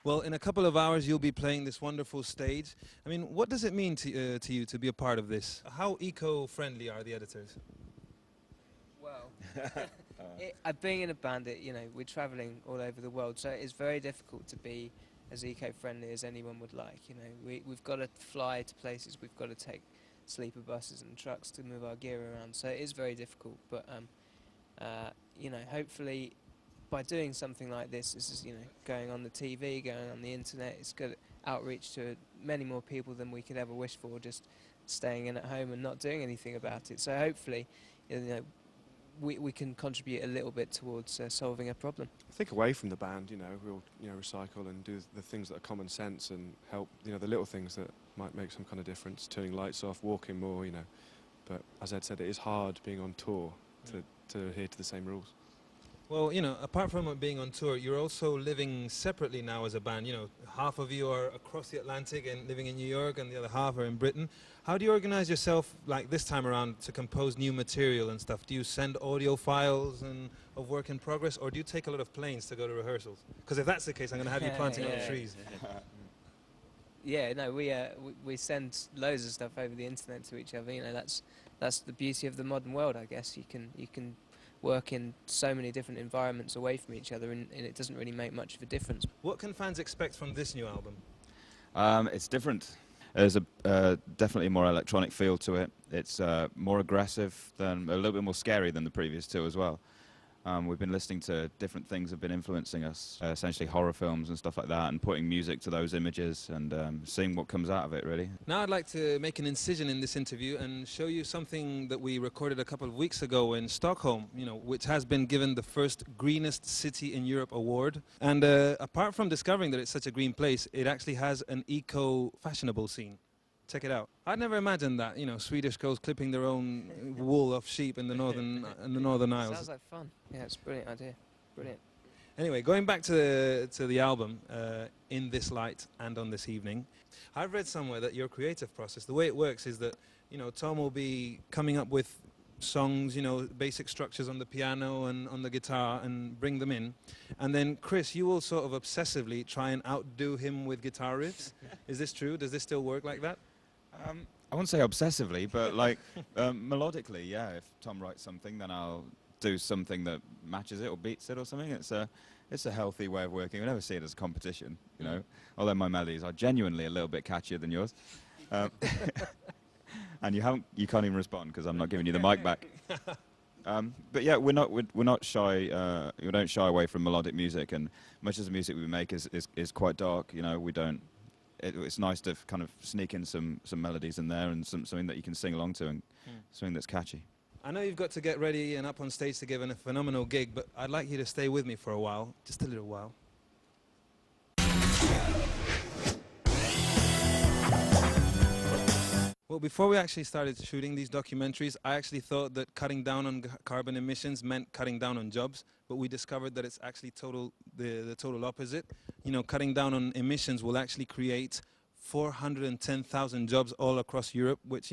Well, in a couple of hours, you'll be playing this wonderful stage. I mean, what does it mean to you to be a part of this? How eco-friendly are the editors? Well, being in a band, we're travelling all over the world, so it's very difficult to be as eco-friendly as anyone would like. We've got to fly to places, we've got to take sleeper buses and trucks to move our gear around, so it is very difficult. But hopefully, by doing something like this is going on the TV, going on the internet, it's got outreach to many more people than we could ever wish for, just staying in at home and not doing anything about it. So hopefully, we can contribute a little bit towards solving a problem. I think away from the band, we'll recycle and do the things that are common sense and help, the little things that might make some kind of difference. Turning lights off, walking more, But as Ed said, it is hard being on tour to adhere to the same rules. Well, apart from being on tour, you're also living separately now as a band. Half of you are across the Atlantic and living in New York, and the other half are in Britain. How do you organize yourself, like this time around, to compose new material and stuff? Do you send audio files of work in progress, or do you take a lot of planes to go to rehearsals? Because if that's the case, I'm going to have you planting little trees. Yeah, no, we send loads of stuff over the internet to each other. That's the beauty of the modern world, I guess. You can work in so many different environments away from each other, and it doesn't really make much of a difference. What can fans expect from this new album? It's different. There's definitely a more electronic feel to it. It's more aggressive, a little bit more scary than the previous two as well. We've been listening to different things that have been influencing us, essentially horror films and stuff like that, and putting music to those images and seeing what comes out of it, really. Now I'd like to make an incision in this interview and show you something that we recorded a couple of weeks ago in Stockholm, which has been given the first Greenest City in Europe award. And apart from discovering that it's such a green place, it actually has an eco-fashionable scene. Check it out. I'd never imagined that, Swedish girls clipping their own wool off sheep in the northern Isles. Sounds like fun. Yeah, it's a brilliant idea. Brilliant. Anyway, going back to the album, In This Light and On This Evening, I've read somewhere that your creative process, the way it works is that, Tom will be coming up with songs, basic structures on the piano and on the guitar and bring them in. And then, Chris, you will sort of obsessively try and outdo him with guitar riffs. Is this true? Does this still work like that? I wouldn't say obsessively, but like melodically, yeah. If Tom writes something, then I'll do something that matches it or beats it or something. It's a healthy way of working. I never see it as a competition, Although my melodies are genuinely a little bit catchier than yours. And you can't even respond because I'm not giving you the mic back. But yeah, we're not shy. We don't shy away from melodic music, and much as the music we make is quite dark. We don't. It's nice to kind of sneak in some melodies in there and something that you can sing along to and something that's catchy. I know you've got to get ready and up on stage to give a phenomenal gig, but I'd like you to stay with me for a while, just a little while. Well, before we actually started shooting these documentaries, I actually thought that cutting down on carbon emissions meant cutting down on jobs, but we discovered that it's actually the total opposite. Cutting down on emissions will actually create 410,000 jobs all across Europe, which,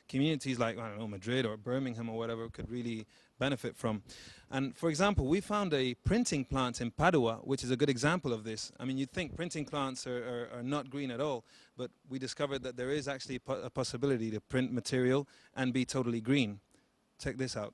communities like, I don't know, Madrid or Birmingham or whatever could really benefit from. And for example, we found a printing plant in Padua, which is a good example of this. I mean, you'd think printing plants are not green at all, but we discovered that there is actually a possibility to print material and be totally green. Check this out.